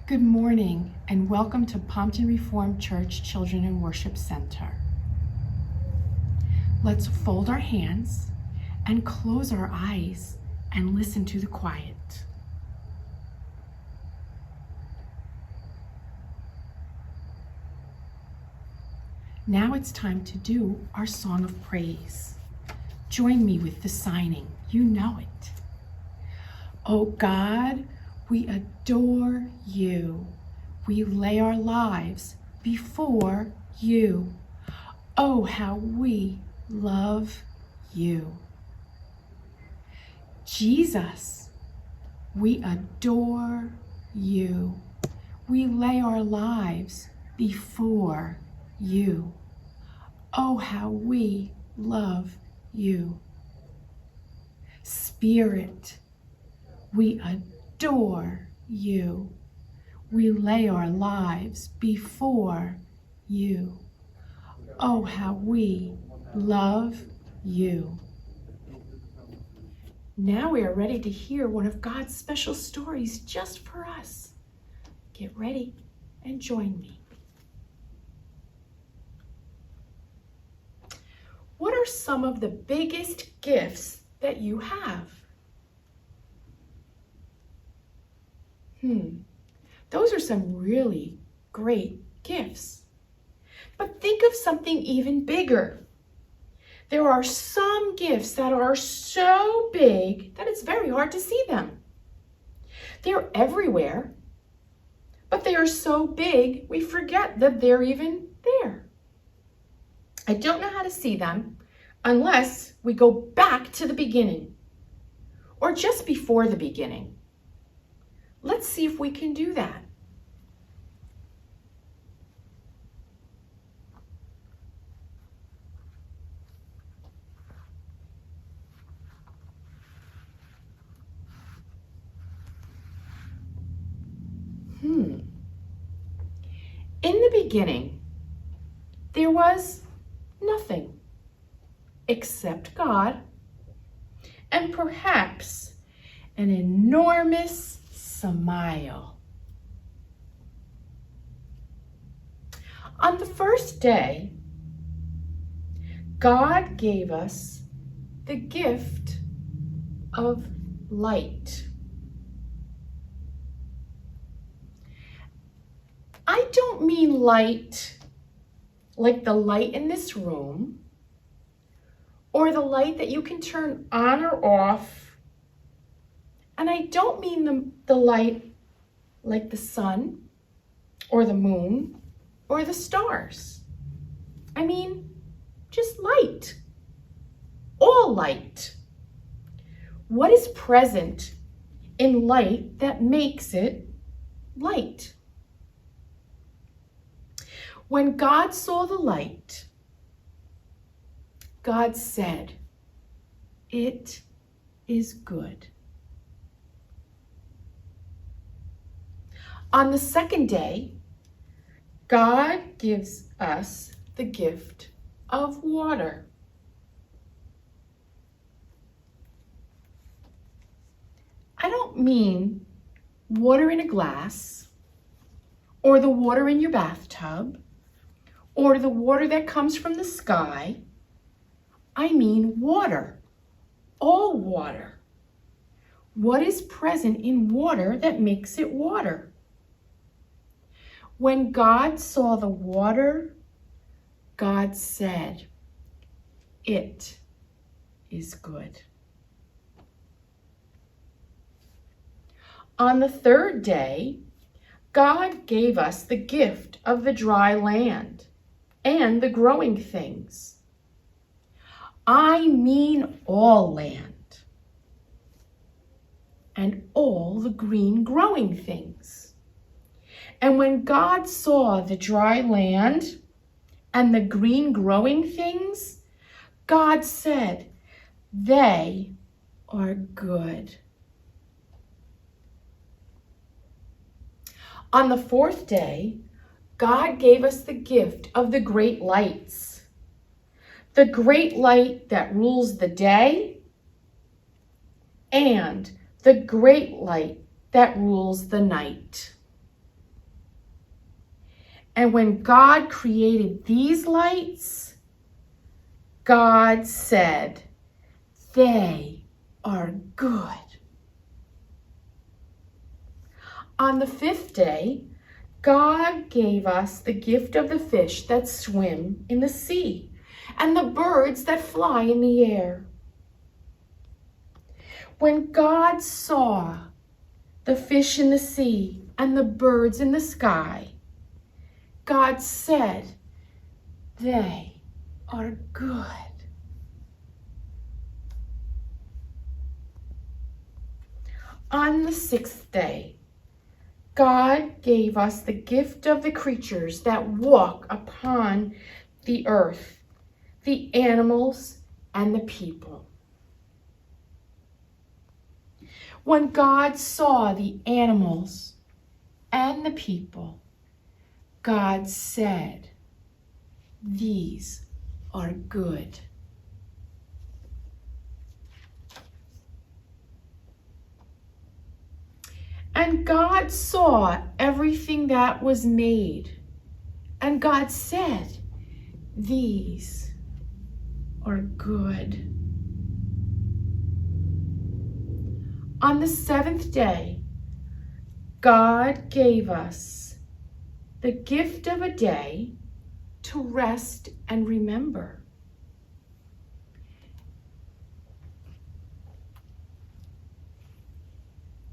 Good morning and welcome to Pompton Reformed Church Children and Worship Center. Let's fold our hands and close our eyes and listen to the quiet. Now it's time to do our song of praise. Join me with the signing. You know it. Oh God, we adore you. We lay our lives before you. Oh, how we love you. Jesus, we adore you. We lay our lives before you. Oh, how we love you. Spirit, we adore you. We lay our lives before you. Oh, how we love you. Now we are ready to hear one of God's special stories just for us. Get ready and join me. What are some of the biggest gifts that you have? Those are some really great gifts. But think of something even bigger. There are some gifts that are so big that it's very hard to see them. They're everywhere, but they are so big we forget that they're even there. I don't know how to see them unless we go back to the beginning or just before the beginning. Let's see if we can do that. In the beginning, there was nothing except God and perhaps an enormous smile. On the first day, God gave us the gift of light. I don't mean light like the light in this room or the light that you can turn on or off. And I don't mean the light like the sun or the moon or the stars. I mean just light, all light. What is present in light that makes it light? When God saw the light, God said, "It is good." On the second day, God gives us the gift of water. I don't mean water in a glass or the water in your bathtub or the water that comes from the sky. I mean water, all water. What is present in water that makes it water? When God saw the water, God said, "It is good." On the third day, God gave us the gift of the dry land and the growing things. I mean all land and all the green growing things. And when God saw the dry land and the green growing things, God said, "They are good." On the fourth day, God gave us the gift of the great lights. The great light that rules the day and the great light that rules the night. And when God created these lights, God said, they are good. On the 5th day, God gave us the gift of the fish that swim in the sea and the birds that fly in the air. When God saw the fish in the sea and the birds in the sky, God said, they are good. On the 6th day, God gave us the gift of the creatures that walk upon the earth, the animals and the people. When God saw the animals and the people, God said, these are good. And God saw everything that was made, and God said, these are good. On the 7th day, God gave us the gift of a day to rest and remember.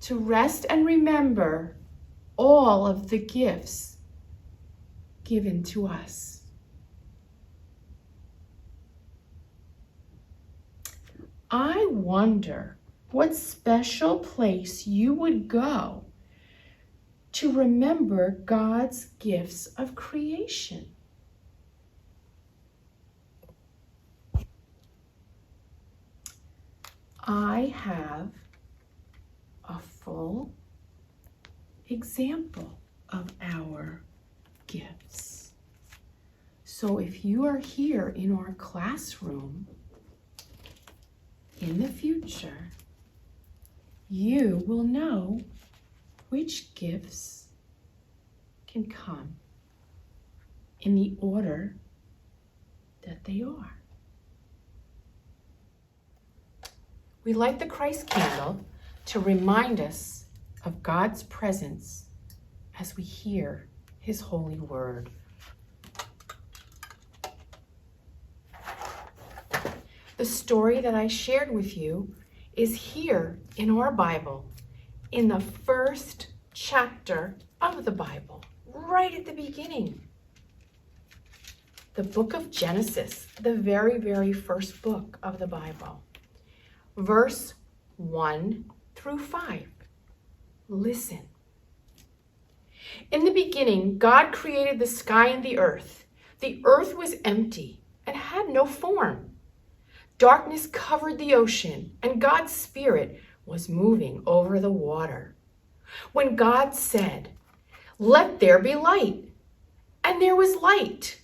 To rest and remember all of the gifts given to us. I wonder what special place you would go to remember God's gifts of creation. I have a full example of our gifts. So if you are here in our classroom in the future, you will know which gifts can come in the order that they are. We light the Christ candle to remind us of God's presence as we hear His holy word. The story that I shared with you is here in our Bible, in the first chapter of the Bible, right at the beginning. The book of Genesis, the very, very first book of the Bible. Verse 1 through 5. Listen. In the beginning, God created the sky and the earth. The earth was empty and had no form. Darkness covered the ocean, and God's Spirit was moving over the water. When God said, "Let there be light," and there was light.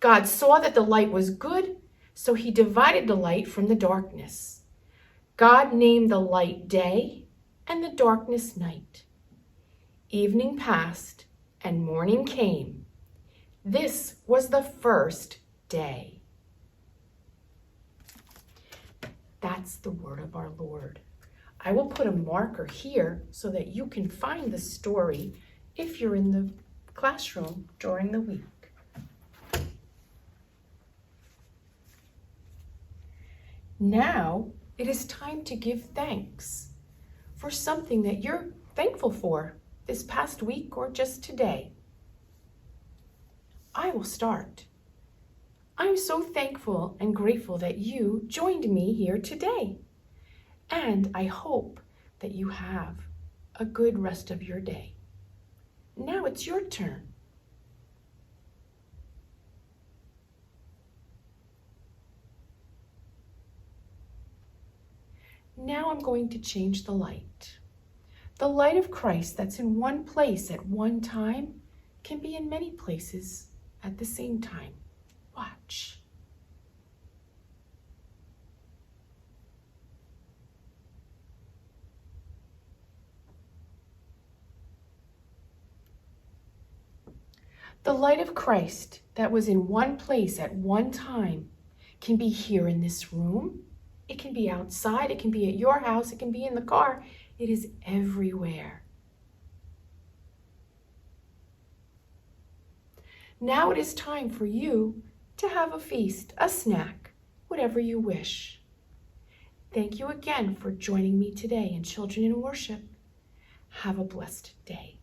God saw that the light was good, so He divided the light from the darkness. God named the light day and the darkness night. Evening passed and morning came. This was the first day. That's the word of our Lord. I will put a marker here so that you can find the story if you're in the classroom during the week. Now it is time to give thanks for something that you're thankful for this past week or just today. I will start. I'm so thankful and grateful that you joined me here today. And I hope that you have a good rest of your day. Now it's your turn. Now I'm going to change the light. The light of Christ that's in one place at one time can be in many places at the same time. Watch. The light of Christ that was in one place at one time can be here in this room. It can be outside. It can be at your house. It can be in the car. It is everywhere. Now it is time for you to have a feast, a snack, whatever you wish. Thank you again for joining me today in Children in Worship. Have a blessed day.